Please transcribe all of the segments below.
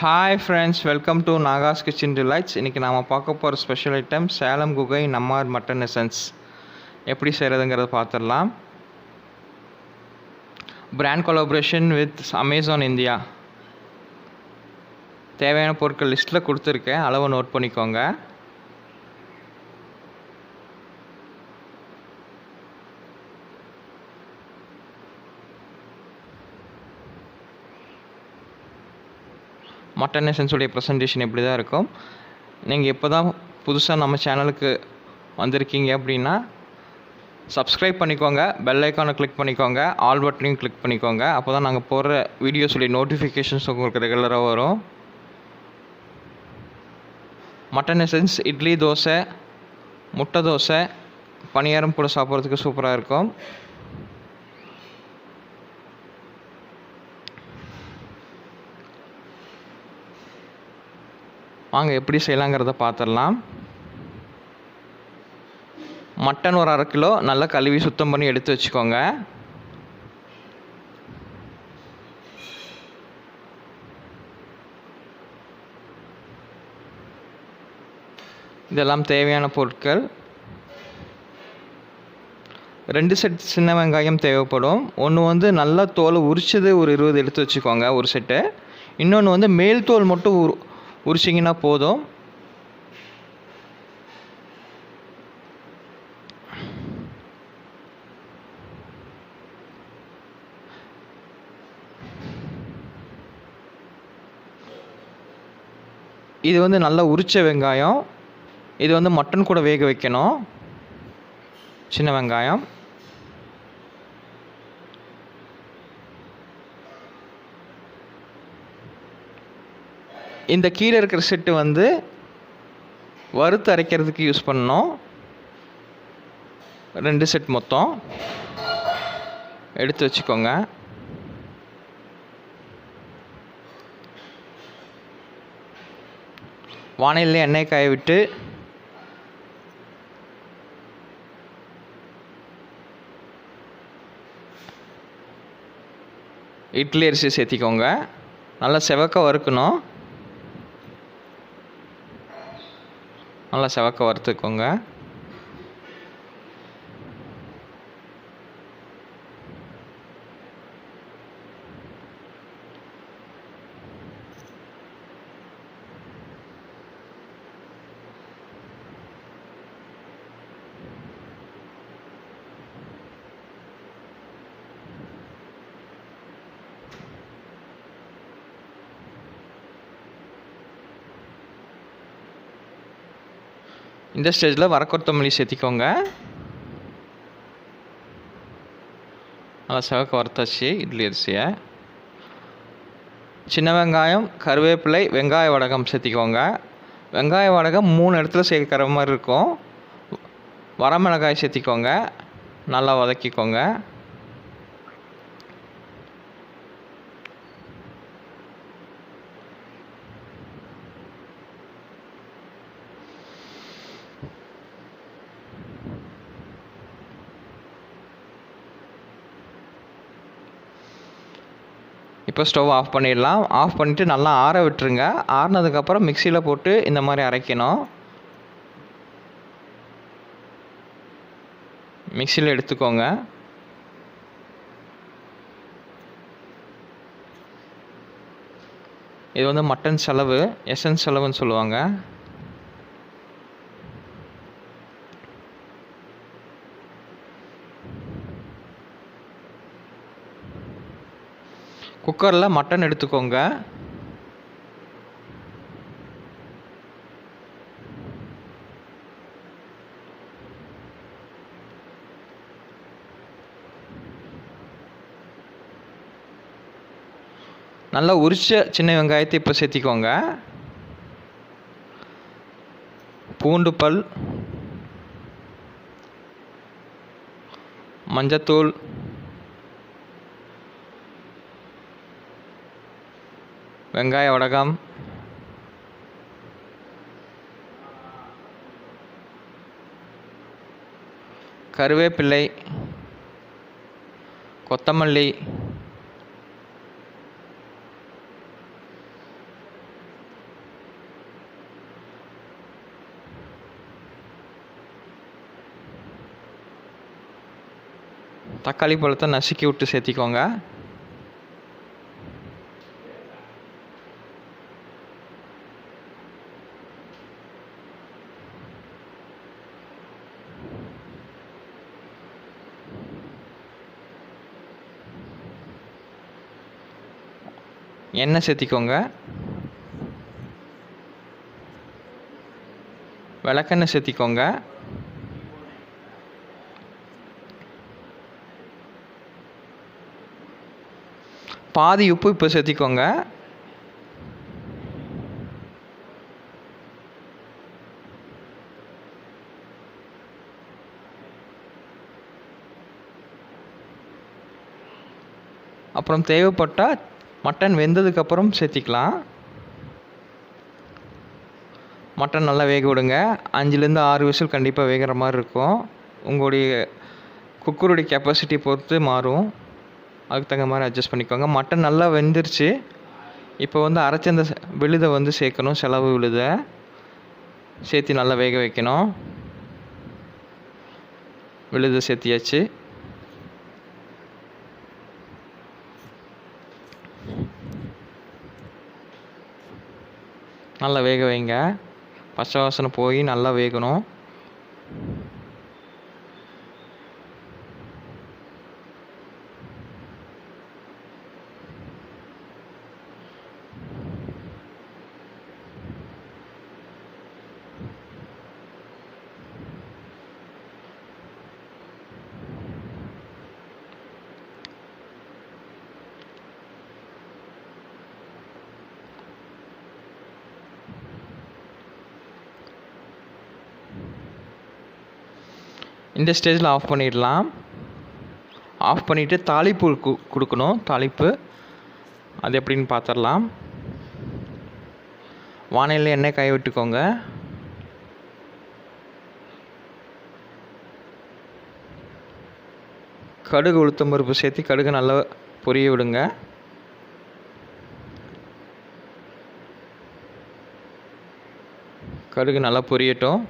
Hi friends, welcome to Naga'S Kitchen Delights. இன்னைக்கு நாம பார்க்க போற special item Salem Gugai Nammar Mutton essence. எப்படி செய்யறதுங்கறத பார்த்திடலாம். Brand collaboration with Amazon India. தேவையான பொருட்கள் லிஸ்ட்ல கொடுத்திருக்கேன். அளவு நோட் பண்ணிக்கோங்க. மட்டன் எசன்ஸுடைய ப்ரெசன்டேஷன் இப்படி தான் இருக்கும். நீங்கள் இப்போ தான் புதுசாக நம்ம சேனலுக்கு வந்திருக்கீங்க அப்படின்னா சப்ஸ்கிரைப் பண்ணிக்கோங்க, பெல் ஐக்கானை கிளிக் பண்ணிக்கோங்க, ஆல் பட்டனையும் கிளிக் பண்ணிக்கோங்க. அப்போ தான் நாங்கள் போடுற வீடியோஸுடைய நோட்டிஃபிகேஷன்ஸ் உங்களுக்கு ரெகுலராக வரும். மட்டன் எசன்ஸ் இட்லி, தோசை, முட்டை தோசை, பணியாரம் கூட சாப்பிட்றதுக்கு சூப்பராக இருக்கும். வாங்க எப்படி செய்யலாங்கிறத பார்த்துடலாம். மட்டன் ஒரு 1/2 கிலோ நல்லா கழுவி சுத்தம் பண்ணி எடுத்து வச்சுக்கோங்க. இதெல்லாம் தேவையான பொருட்கள். 2 செட் சின்ன வெங்காயம் தேவைப்படும். ஒன்று நல்லா தோலை உரிச்சது ஒரு 20 எடுத்து வச்சுக்கோங்க ஒரு செட்டு. இன்னொன்று மேல் தோல் மட்டும் உரிச்சிங்கன்னா போதும். இது நல்லா உரிச்ச வெங்காயம். இது மட்டன் கூட வேக வைக்கணும். சின்ன வெங்காயம். இந்த கீழே இருக்கிற செட்டு வறுத்து அரைக்கிறதுக்கு யூஸ் பண்ணணும். 2 செட் மொத்தம் எடுத்து வச்சுக்கோங்க. வாணலியில் எண்ணெய் காய விட்டு இட்லி அரிசி சேர்த்திக்கோங்க. நல்லா செவக்க வறுக்கணும். நல்லா செவக்க வறுத்துக்கோங்க. இந்த ஸ்டேஜில் வரக்கொத்தமல்லி சேர்த்திக்கோங்க. நல்லா செவக்க வறுத்தாச்சு இட்லி அரிசியை. சின்ன வெங்காயம், கருவேப்பிலை, வெங்காய வடகம் சேர்த்திக்கோங்க. வெங்காய வடகம் 3 இடத்துல சேர்க்குற மாதிரி இருக்கும். வரமிளகாய் சேர்த்திக்கோங்க. நல்லா வதக்கிக்கோங்க. இப்போ ஸ்டவ் ஆஃப் பண்ணிடலாம். ஆஃப் பண்ணிவிட்டு நல்லா ஆற விட்டுருங்க. ஆறினதுக்கப்புறம் மிக்சியில் போட்டு இந்த மாதிரி அரைக்கணும். மிக்சியில் எடுத்துக்கோங்க. இது மட்டன் செலவு, எசன்ஸ் செலவுன்னு சொல்லுவாங்க. குக்கரில் மட்டன் எடுத்துக்கோங்க. நல்லா உரிச்ச சின்ன வெங்காயத்தை இப்போ சேர்த்திக்கோங்க. பூண்டு பல், மஞ்சத்தூள், வெங்காய வடகம், கருவேப்பிலை, கொத்தமல்லி, தக்காளி பழத்தை நசுக்கி விட்டு சேர்த்திக்கோங்க. எண்ணெய் சேர்த்திக்கோங்க. விளக்கெண்ணெய் சேர்த்திக்கோங்க. பாதி உப்பு இப்போ சேர்த்திக்கோங்க. அப்புறம் தேவைப்பட்டால் மட்டன் வெந்ததுக்கப்புறம் சேர்த்திக்கலாம். மட்டன் நல்லா வேக விடுங்க. 5லேருந்து 6 விசில் கண்டிப்பாக வேகிற மாதிரி இருக்கும். உங்களுடைய குக்கருடைய கெப்பாசிட்டி பொறுத்து மாறும். அதுக்கு தகுந்த மாதிரி அட்ஜஸ்ட் பண்ணிக்கோங்க. மட்டன் நல்லா வெந்துருச்சு. இப்போ வந்து அரைச்ச அந்த விழுதை வந்து சேர்க்கணும். செலவு விழுதை சேர்த்து நல்லா வேக வைக்கணும். விழுதை சேர்த்தியாச்சு. நல்லா வேக வைங்க. பச்சை வாசனை போய் நல்லா வேகணும். இந்த ஸ்டேஜில் ஆஃப் பண்ணிடலாம். ஆஃப் பண்ணிவிட்டு தாளிப்பு கொடுக்கணும். தாளிப்பு அது எப்படின்னு பார்த்துடலாம். வானலில் எண்ணெய் காய விட்டுக்கோங்க. கடுகு உளுத்தம் பருப்பு சேர்த்து கடுகு நல்லா பொரிய விடுங்க. கடுகு நல்லா பொரியட்டும்.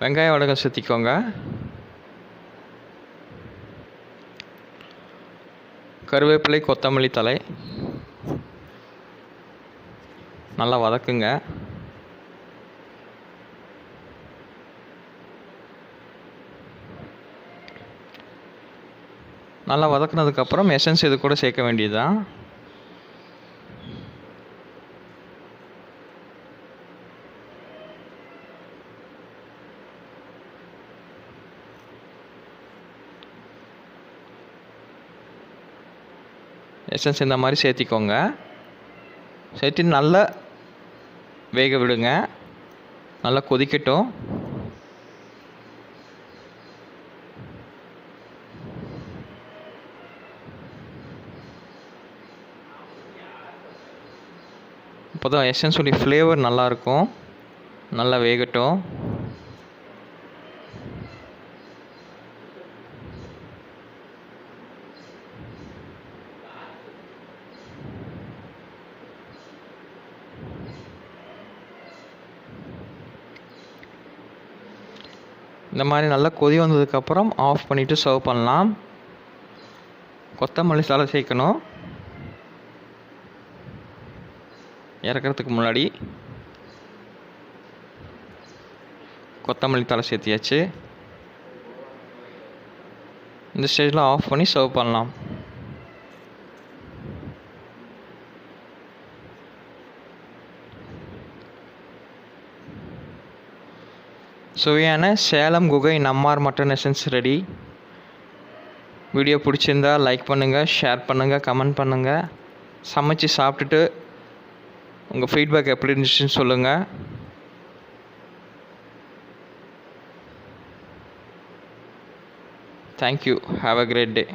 வெங்காய வடகம் சேர்த்திக்கோங்க. கருவேப்பிலை, கொத்தமல்லி தழை நல்லா வதக்குங்க. நல்லா வதக்குனதுக்கப்புறம் எசன்ஸ் இது கூட சேர்க்க வேண்டியதுதான். எசன்ஸ் இந்த மாதிரி சேர்த்திக்கோங்க. சேர்த்து நல்லா வேக விடுங்க. நல்லா கொதிக்கட்டும். அப்போ தான் எசன்ஸுடைய ஃப்ளேவர் நல்லாயிருக்கும். நல்லா வேகட்டும். இந்த மாதிரி நல்லா கொதி வந்ததுக்கப்புறம் ஆஃப் பண்ணிவிட்டு சர்வ் பண்ணலாம். கொத்தமல்லி தழை சேர்க்கணும். இறக்கிறதுக்கு முன்னாடி கொத்தமல்லி தழை சேர்த்தியாச்சு. இந்த ஸ்டேஜில் ஆஃப் பண்ணி சர்வ் பண்ணலாம். சுவையான சேலம் குகை நம்மார் மட்டன் எசன்ஸ் ரெடி. வீடியோ பிடிச்சிருந்தா லைக் பண்ணுங்கள், ஷேர் பண்ணுங்கள், கமெண்ட் பண்ணுங்கள். சமைச்சு சாப்பிட்டுட்டு உங்கள் ஃபீட்பேக் எப்படி இருந்துச்சுன்னு சொல்லுங்கள். Thank you. Have a great day.